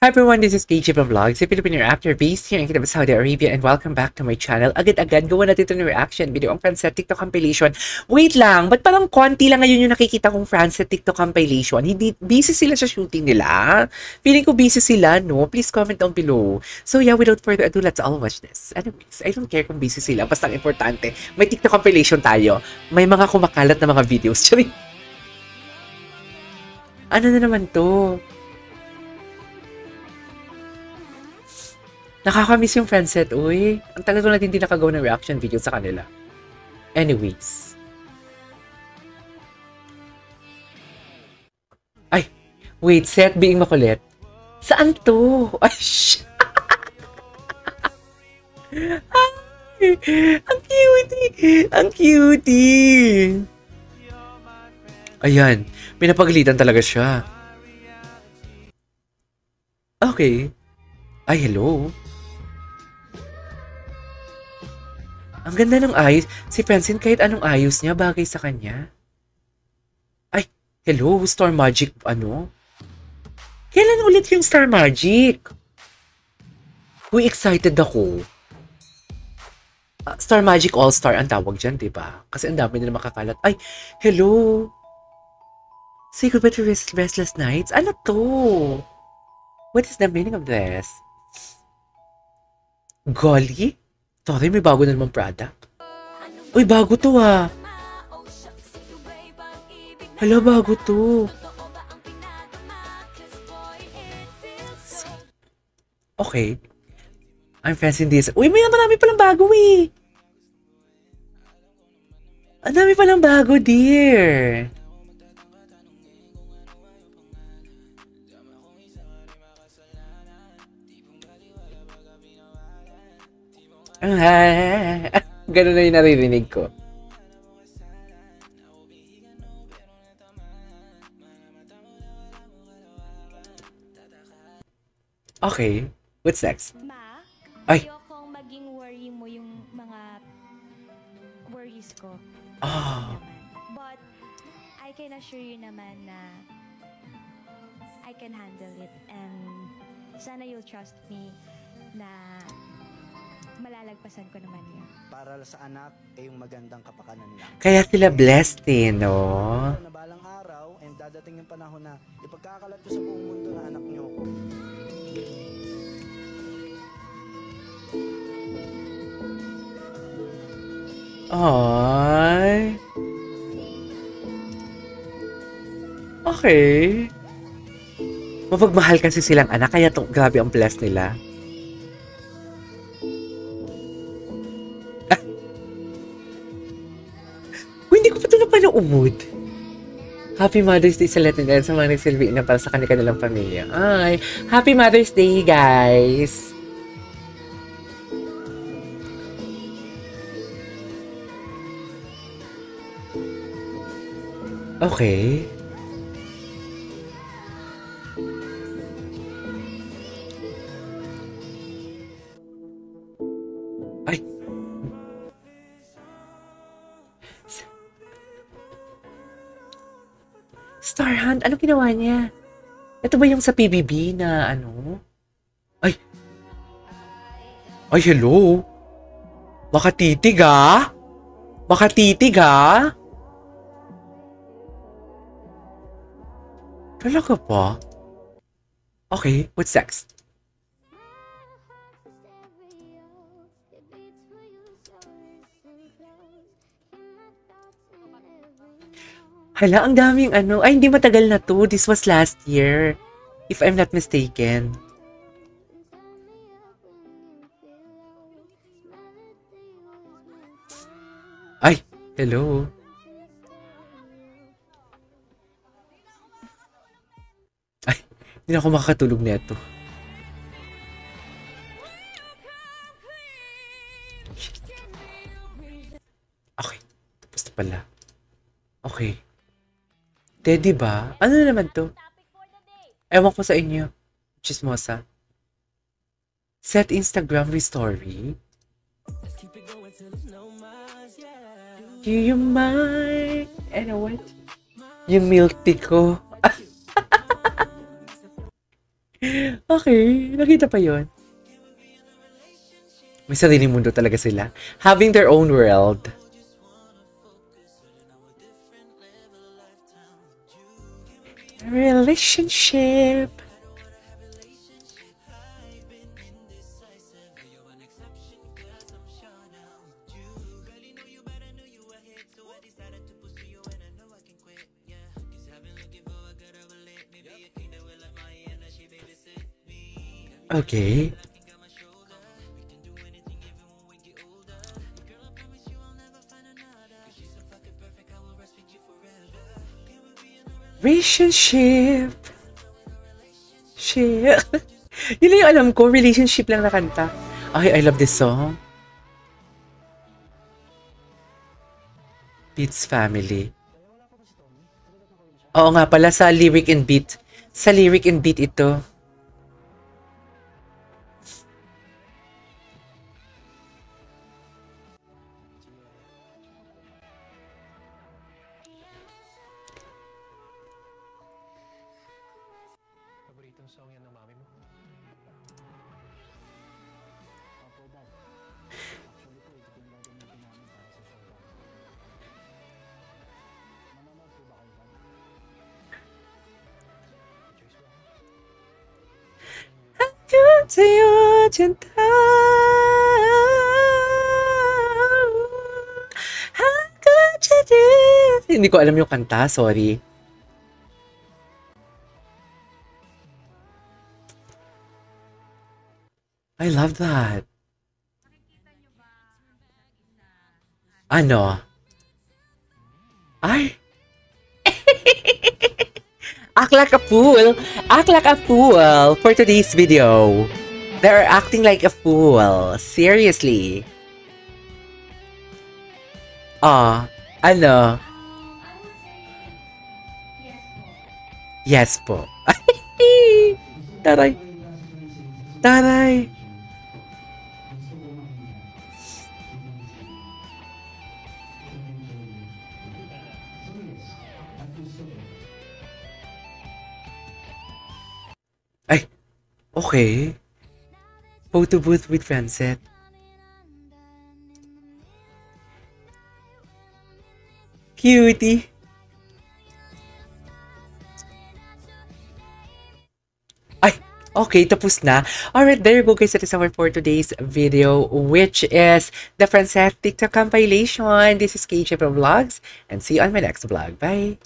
Hi everyone, this is KJ from Vlogs, a Filipino actor based here in Kingdom of Saudi Arabia, and welcome back to my channel. Agad-agad, gawa natin ito ng reaction video ang Francet TikTok compilation. Wait lang, ba't parang konti lang ngayon yung nakikita kong Francet TikTok compilation? Hindi, busy sila sa shooting nila. Feeling ko busy sila, no? Please comment down below. So yeah, without further ado, let's all watch this. Anyways, I don't care kung busy sila, basta ang importante, may TikTok compilation tayo. May mga kumakalat na mga videos. Charing! Ano na naman to? Nakakamiss yung Francet, uy. Ang tagal ko natin hindi nakagawa ng reaction video sa kanila. Anyways. Ay, wait, Seth being makulit. Saan to? Ay, Ay, ang cutie! Ang cutie! Ayan, pinapagalitan talaga siya. Okay. Ay, hello. Ang ganda ng ayos. Si Francine, kahit anong ayos niya, bagay sa kanya. Ay, hello, Star Magic, ano? Kailan ulit yung Star Magic? Uy, excited ako. Star Magic All-Star ang tawag dyan, diba? Kasi ang dami nila makakalat. Ay, hello. Say goodbye to Restless Nights. Ano to? What is the meaning of this? Golly? Sorry, may bago na naman product. Uy, bago to ah. Hala, bago to. Okay. I'm fancying this. Uy, may marami palang bago eh. Ang dami palang bago, dear. Ganun na yung naririnig ko. Okay. What's next? Ma, ay, ayokong maging worry mo yung mga worries ko. Ah. But I can assure you naman na I can handle it, and sana you'll trust me na malalagpasan ko naman yun. Para sa anak ay yung magandang kapakanan lang. Kaya sila blessed eh, no? Na balang araw, and dadating yung panahon na ipagkakalat ko sa buong mundo na anak niyo ko. Ay. Okay. Mapagmahal kasi silang anak, kaya grabe ang bless nila. Umud. Happy Mother's Day sa lahat ng sa mga nagsilbi na para sa kanilang pamilya. Ay, Happy Mother's Day, guys! Okay. Ay. Starhunt, ano ginawa niya? Ito ba yung sa PBB na ano? Ay! Ay, hello! Makatitig ah! Makatitig ah! Talaga ba? Okay, what's next? Hala, ang daming ano. Ay, hindi matagal na to. This was last year. If I'm not mistaken. Ay, hello. Ay, hindi na ako makakatulog nito. Okay, tapos na pala. Okay. Teddy ba? Ano na naman to? Ewan ko sa inyo. Chismosa. Set Instagram story. Do you mind? And what? Yung milk tea ko. Okay, nakita pa yon. May sariling mundo talaga sila. Having their own world. Relationship. Okay. Relationship. Shit. Yun lang yung alam ko. Relationship lang na kanta. Ay, I love this song. Beats Family. Oo nga pala, sa lyric and beat. Sa lyric and beat ito. Sa'yo, cinta. Hindi ko alam yung kanta, sorry. I love that. Ano? Ay! Act like a fool! Act like a fool for today's video. They're acting like a fool. Seriously. Ano? Yes po. Taray. Taray. Ay, okay. Photo booth with Francet. Cutie. Ay, okay, tapos na. Alright, there you go guys. That is our for today's video, which is the Francet TikTok compilation. This is KJ Vlogs, and see you on my next vlog. Bye!